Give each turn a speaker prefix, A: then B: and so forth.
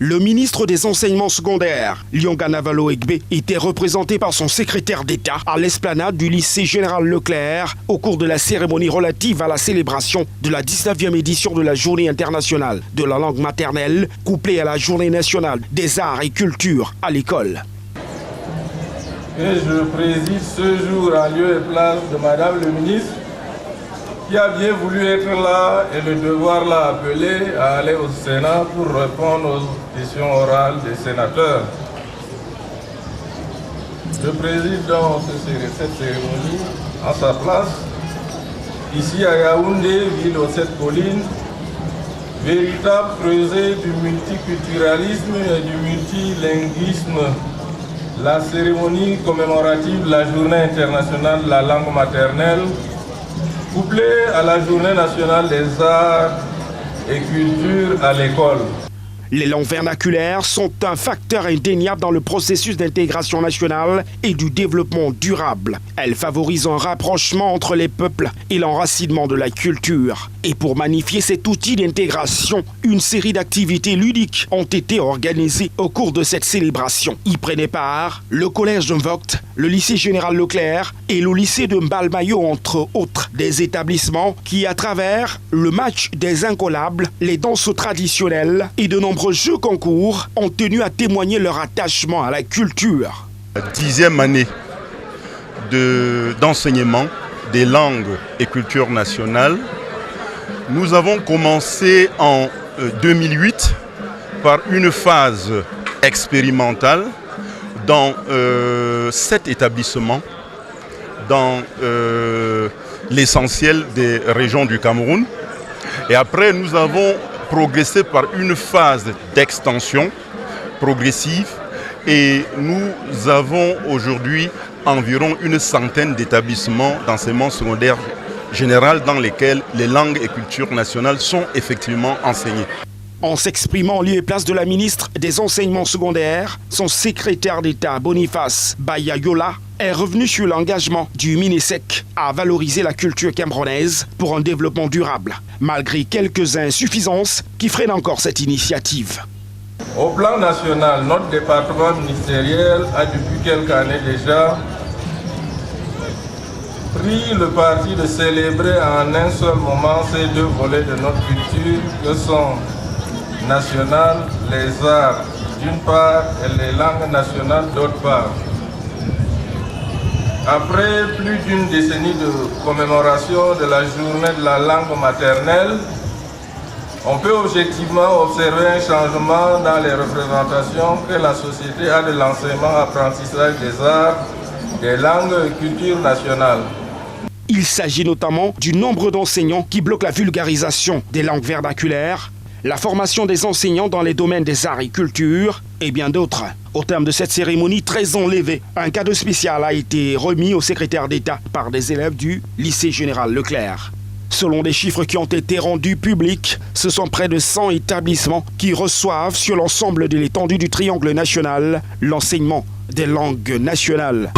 A: Le ministre des Enseignements secondaires, Lyonga Navalo Egbe, était représenté par son secrétaire d'État à l'esplanade du lycée Général Leclerc au cours de la cérémonie relative à la célébration de la 19e édition de la Journée internationale de la langue maternelle, couplée à la Journée nationale des arts et cultures à l'école.
B: Et je préside ce jour en lieu et place de Madame le ministre, qui a bien voulu être là et le devoir l'a appelé à aller au Sénat pour répondre aux questions orales des sénateurs. Je préside donc cette cérémonie en sa place, ici à Yaoundé, ville aux 7 collines, véritable creuset du multiculturalisme et du multilinguisme. La cérémonie commémorative de la Journée internationale de la langue maternelle, couplée à la Journée nationale des arts et cultures à l'école.
A: Les langues vernaculaires sont un facteur indéniable dans le processus d'intégration nationale et du développement durable. Elles favorisent un rapprochement entre les peuples et l'enracinement de la culture. Et pour magnifier cet outil d'intégration, une série d'activités ludiques ont été organisées au cours de cette célébration. Y prenaient part le collège de Mvoct, le lycée Général Leclerc et le lycée de Mbalmayo, entre autres, des établissements qui, à travers le match des incollables, les danses traditionnelles et de nombreux jeux concours, ont tenu à témoigner leur attachement à la culture.
C: La 10e année d'enseignement des langues et cultures nationales. Nous avons commencé en 2008 par une phase expérimentale dans 7 établissements, dans l'essentiel des régions du Cameroun. Et après, nous avons progressé par une phase d'extension progressive et nous avons aujourd'hui environ une centaine d'établissements d'enseignement secondaire général dans lesquels les langues et cultures nationales sont effectivement enseignées.
A: En s'exprimant en lieu et place de la ministre des Enseignements secondaires, son secrétaire d'État Boniface Bayayola est revenu sur l'engagement du MINESEC à valoriser la culture camerounaise pour un développement durable, malgré quelques insuffisances qui freinent encore cette initiative.
B: Au plan national, notre département ministériel a depuis quelques années déjà pris le parti de célébrer en un seul moment ces 2 volets de notre culture que sont nationales, les arts d'une part et les langues nationales d'autre part. Après plus d'une décennie de commémoration de la journée de la langue maternelle, on peut objectivement observer un changement dans les représentations que la société a de l'enseignement-apprentissage des arts, des langues et cultures nationales.
A: Il s'agit notamment du nombre d'enseignants qui bloquent la vulgarisation des langues vernaculaires, la formation des enseignants dans les domaines des arts et cultures et bien d'autres. Au terme de cette cérémonie très enlevée, un cadeau spécial a été remis au secrétaire d'État par des élèves du lycée Général Leclerc. Selon des chiffres qui ont été rendus publics, ce sont près de 100 établissements qui reçoivent sur l'ensemble de l'étendue du triangle national l'enseignement des langues nationales.